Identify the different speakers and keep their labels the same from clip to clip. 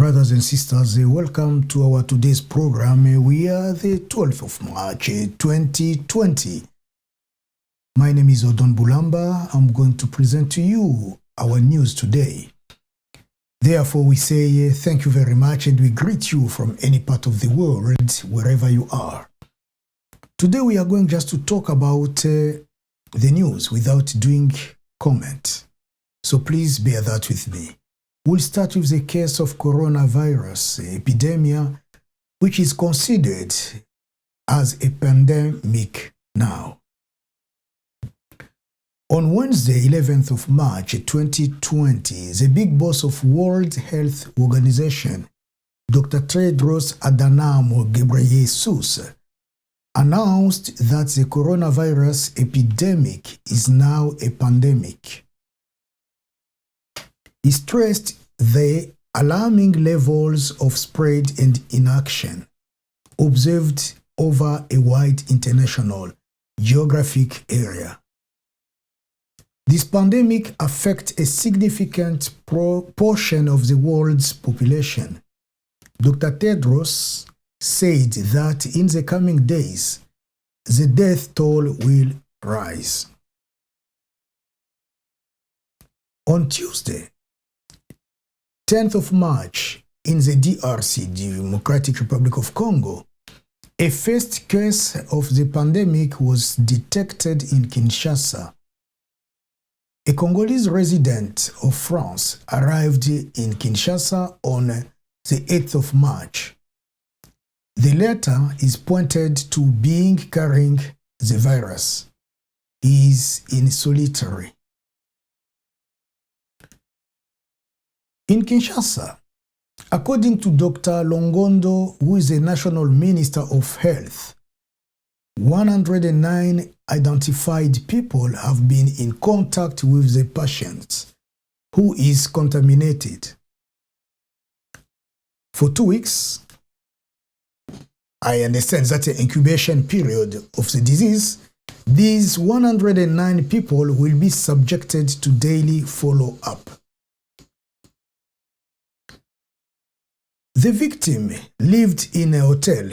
Speaker 1: Brothers and sisters, welcome to our today's program. We are the 12th of March 2020. My name is Odon Bulamba. I'm going to present to you our news today. Therefore, we say thank you very much and we greet you from any part of the world, wherever you are. Today we are going just to talk about the news without doing comment. So please bear that with me. We'll start with the case of coronavirus epidemic, which is considered as a pandemic now. On Wednesday, 11th of March 2020, the big boss of World Health Organization, Dr. Tedros Adhanom Ghebreyesus, announced that the coronavirus epidemic is now a pandemic. He stressed the alarming levels of spread and inaction observed over a wide international geographic area. This pandemic affects a significant portion of the world's population. Dr. Tedros said that in the coming days, the death toll will rise. On Tuesday, 10th of March, in the DRC, Democratic Republic of Congo, a first case of the pandemic was detected in Kinshasa. A Congolese resident of France arrived in Kinshasa on the 8th of March. The latter is pointed to being carrying the virus. He is in solitary. In Kinshasa, according to Dr. Longondo, who is the National Minister of Health, 109 identified people have been in contact with the patient who is contaminated. For 2 weeks, I understand that's the incubation period of the disease. These 109 people will be subjected to daily follow-up. The victim lived in a hotel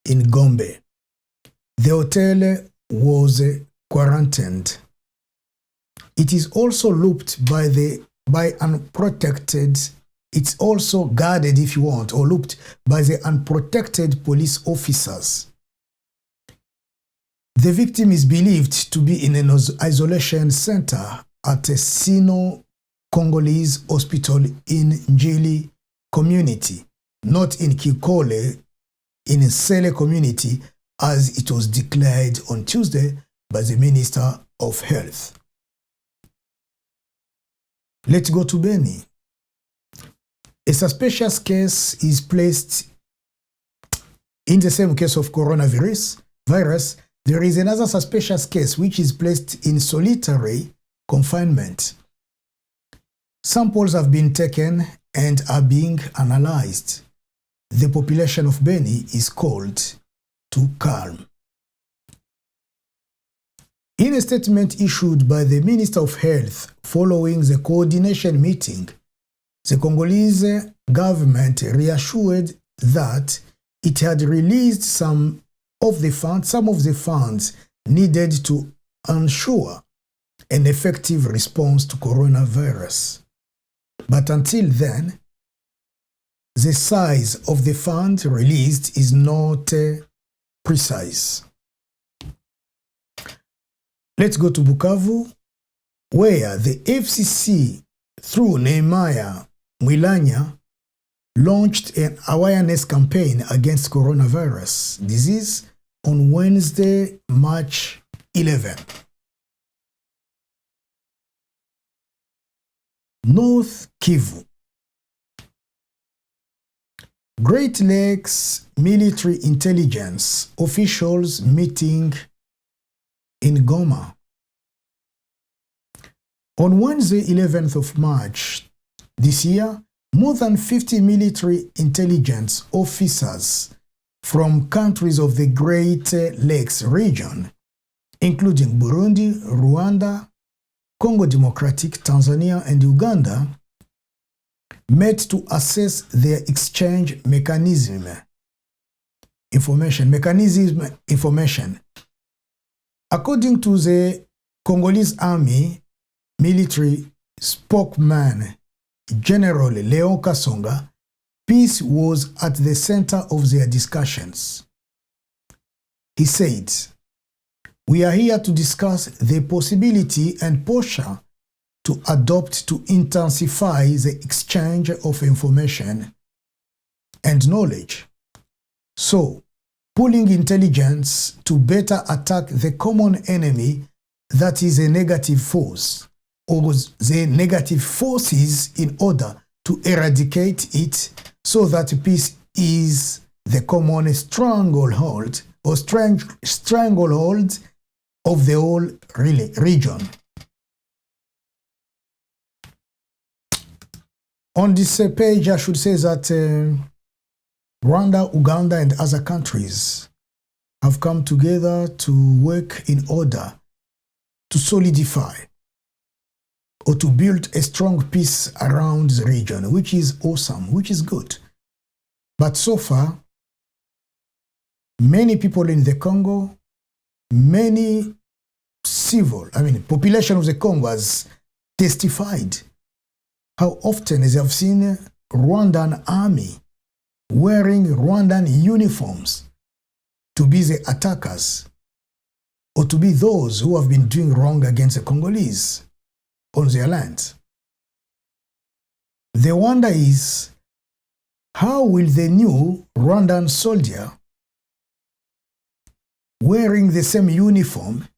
Speaker 1: in Goma. The hotel was quarantined. It is also looped by unprotected. It's also guarded, if you want, or looped by the unprotected police officers. The victim is believed to be in an isolation center at a Sino-Congolese hospital in Njili community, not in Kikole, in Sele community, as it was declared on Tuesday by the Minister of Health. Let's go to Beni. A suspicious case is placed in the same case of coronavirus. There is another suspicious case which is placed in solitary confinement. Samples have been taken and are being analyzed. The population of Beni is called to calm. In a statement issued by the Minister of Health following the coordination meeting, the Congolese government reassured that it had released some of the funds needed to ensure an effective response to coronavirus. But until then, the size of the fund released is not precise. Let's go to Bukavu, where the FCC, through Nehemiah Mwilanya, launched an awareness campaign against coronavirus disease on Wednesday, March 11. Nord-Kivu. Great Lakes military intelligence officials meeting in Goma. On Wednesday, 11th of March this year, more than 50 military intelligence officers from countries of the Great Lakes region, including Burundi, Rwanda, Congo Democratic, Tanzania, and Uganda, met to assess their exchange mechanism. Information. According to the Congolese Army military spokesman, General Leo Kasonga, peace was at the center of their discussions. He said, "We are here to discuss the possibility and posture to adopt to intensify the exchange of information and knowledge. So, pooling intelligence to better attack the common enemy that is a negative force, or the negative forces in order to eradicate it so that peace is the common stranglehold or stranglehold of the whole region." On this page, I should say that Rwanda, Uganda, and other countries have come together to work in order to solidify or to build a strong peace around the region, which is awesome, which is good. But so far, many people in the Congo, many population of the Congo has testified how often they have seen Rwandan army wearing Rwandan uniforms to be the attackers or to be those who have been doing wrong against the Congolese on their land. The wonder is, how will the new Rwandan soldier wearing the same uniform,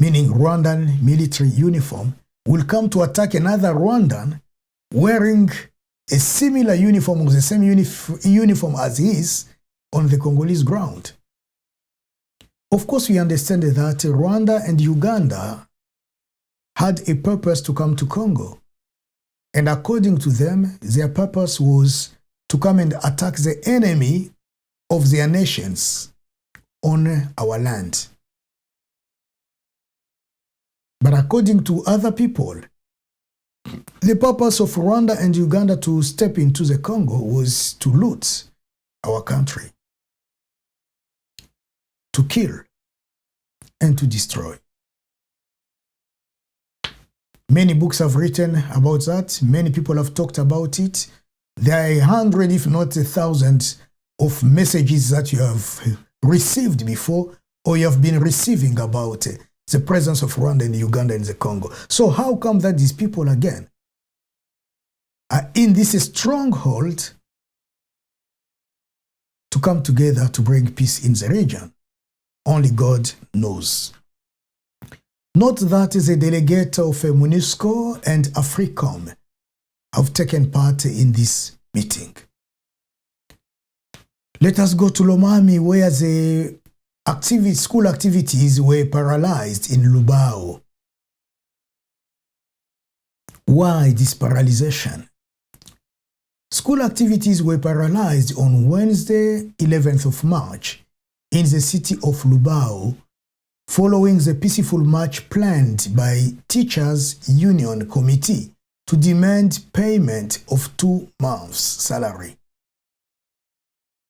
Speaker 1: meaning Rwandan military uniform, will come to attack another Rwandan wearing a similar uniform or the same uniform as his on the Congolese ground? Of course, we understand that Rwanda and Uganda had a purpose to come to Congo. And according to them, their purpose was to come and attack the enemy of their nations on our land. But according to other people, the purpose of Rwanda and Uganda to step into the Congo was to loot our country, to kill, and to destroy. Many books have written about that. Many people have talked about it. There are 100, if not 1,000, of messages that you have received before or you have been receiving about the presence of Rwanda and Uganda in the Congo. So how come that these people again are in this stronghold to come together to bring peace in the region? Only God knows. Note that the delegate of MONUSCO and AFRICOM have taken part in this meeting. Let us go to Lomami, where the school activities were paralyzed in Lubao. Why this paralyzation? School activities were paralyzed on Wednesday, 11th of March, in the city of Lubao, following the peaceful march planned by Teachers Union Committee to demand payment of 2 months' salary.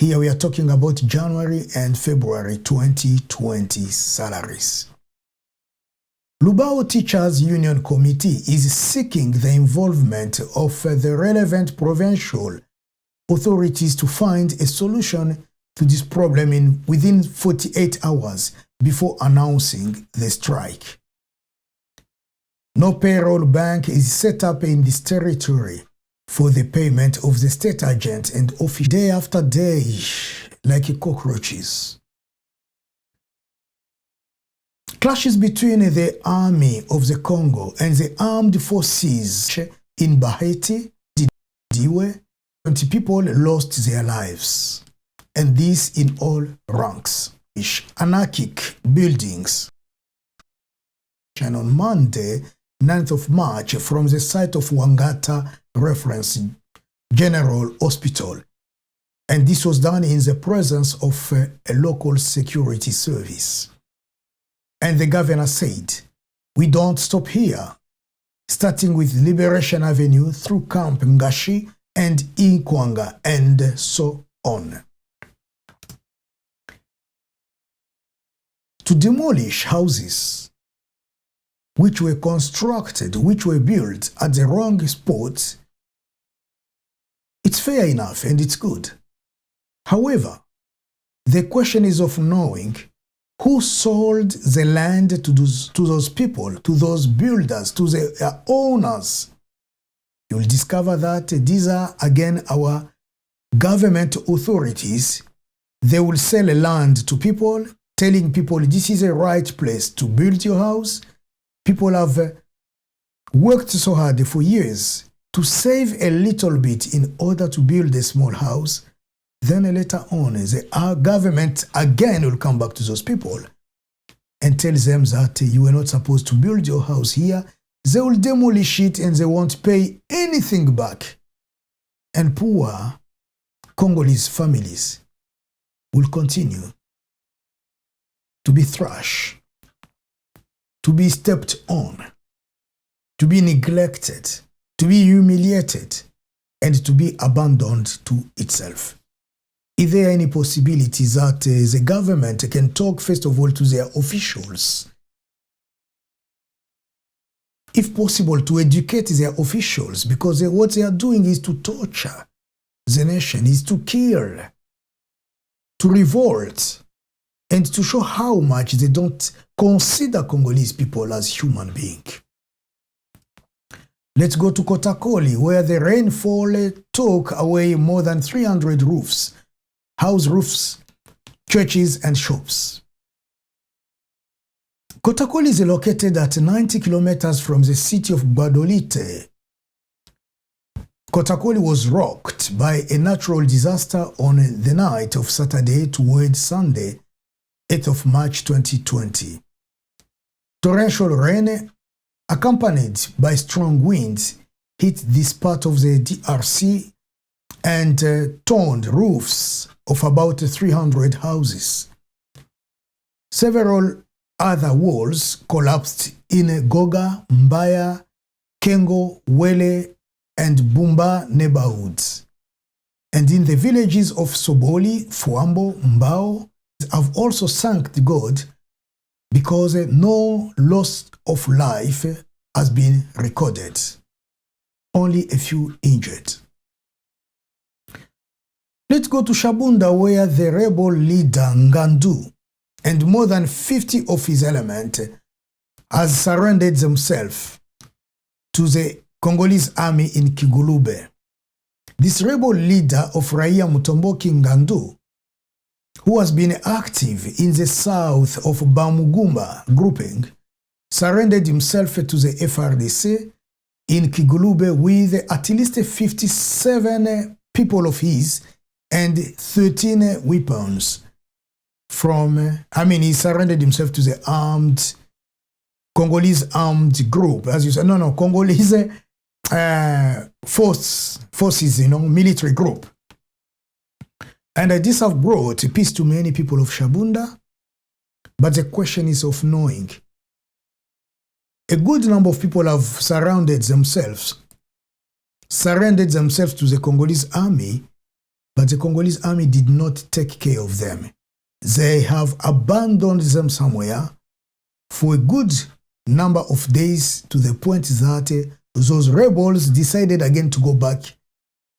Speaker 1: Here we are talking about January and February 2020 salaries. Lubao Teachers Union Committee is seeking the involvement of the relevant provincial authorities to find a solution to this problem within 48 hours before announcing the strike. No payroll bank is set up in this territory for the payment of the state agent and office day after day, like cockroaches. Clashes between the army of the Congo and the armed forces in Baheti, Diwe, 20 people lost their lives, and this in all ranks. Anarchic buildings. And on Monday, 9th of March, from the site of Wangata Reference General Hospital, and this was done in the presence of a local security service. And the governor said, "We don't stop here. starting with Liberation Avenue through Camp Ngashi and Inkwanga and so on. To demolish houses which were constructed, which were built at the wrong spot, it's fair enough and it's good. However, the question is of knowing who sold the land to those people, to those builders, to the owners. You'll discover that these are, again, our government authorities. They will sell land to people, telling people this is a right place to build your house. People have worked so hard for years to save a little bit in order to build a small house. Then later on, our government again will come back to those people and tell them that you were not supposed to build your house here. They will demolish it and they won't pay anything back. And poor Congolese families will continue to be thrashed, to be stepped on, to be neglected, to be humiliated, and to be abandoned to itself. Is there any possibility that the government can talk first of all to their officials? If possible, to educate their officials, because what they are doing is to torture the nation, is to kill, to revolt, and to show how much they don't consider Congolese people as human beings. Let's go to Kotakoli, where the rainfall took away more than 300 roofs, house roofs, churches, and shops. Kotakoli is located at 90 kilometers from the city of Gbadolite. Kotakoli was rocked by a natural disaster on the night of Saturday towards Sunday, 8th of March 2020. Torrential rain, accompanied by strong winds, hit this part of the DRC and torn roofs of about 300 houses. Several other walls collapsed in Goga, Mbaya, Kengo, Wele, and Bumba neighborhoods. And in the villages of Soboli, Fuambo, Mbao have also sunk to God because no loss of life has been recorded. Only a few injured. Let's go to Shabunda, where the rebel leader Ngandu and more than 50 of his element has surrendered themselves to the Congolese army in Kigulube. This rebel leader of Raia Mutomboki Ngandu, who has been active in the south of Bamugumba grouping, surrendered himself to the FRDC in Kigulube with at least 57 people of his and 13 weapons. He surrendered himself to the Congolese armed group, as you said. Congolese forces, military group. And this have brought peace to many people of Shabunda, but the question is of knowing. A good number of people have surrendered themselves to the Congolese army, but the Congolese army did not take care of them. They have abandoned them somewhere for a good number of days, to the point that those rebels decided again to go back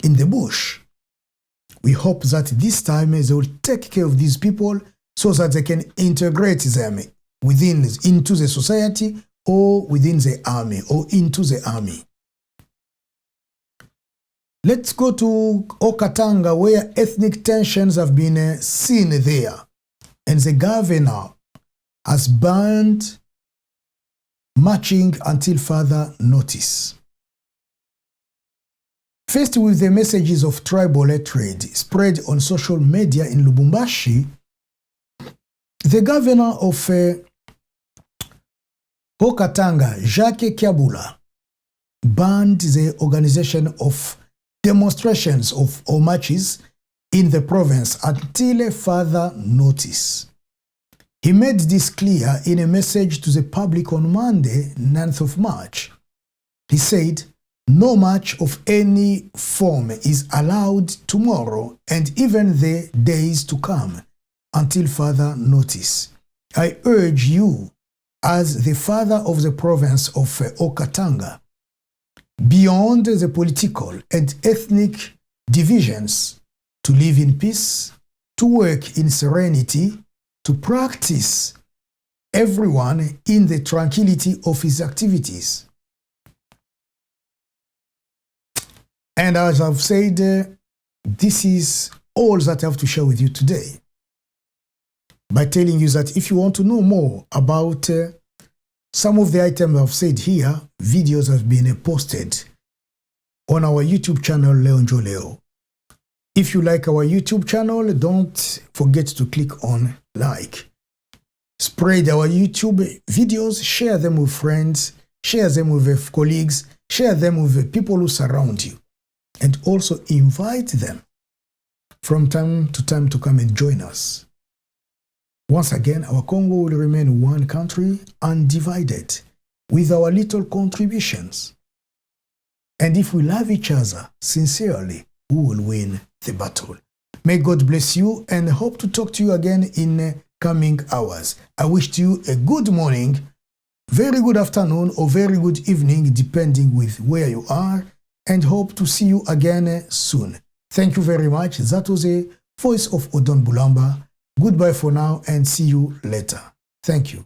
Speaker 1: in the bush. We hope that this time they will take care of these people so that they can integrate them into the society or within the army or into the army. Let's go to Okatanga, where ethnic tensions have been seen there, and the governor has banned marching until further notice. Faced with the messages of tribal hatred spread on social media in Lubumbashi, the governor of Okatanga, Jacques Kiabula, banned the organization of demonstrations or marches in the province until further notice. He made this clear in a message to the public on Monday, 9th of March. He said, no march of any form is allowed tomorrow and even the days to come until further notice. I urge you, as the father of the province of Okatanga, beyond the political and ethnic divisions, to live in peace, to work in serenity, to practice everyone in the tranquility of his activities. And as I've said, this is all that I have to share with you today, by telling you that if you want to know more about some of the items I've said here, videos have been posted on our YouTube channel, Njo Leo. If you like our YouTube channel, don't forget to click on like. Spread our YouTube videos, share them with friends, share them with colleagues, share them with people who surround you, and also invite them from time to come and join us. Once again, our Congo will remain one country, undivided, with our little contributions. And if we love each other sincerely, we will win the battle. May God bless you, and hope to talk to you again in coming hours. I wish you a good morning, very good afternoon, or very good evening, depending with where you are, and hope to see you again soon. Thank you very much. That was a voice of Odon Bulamba. Goodbye for now, and see you later. Thank you.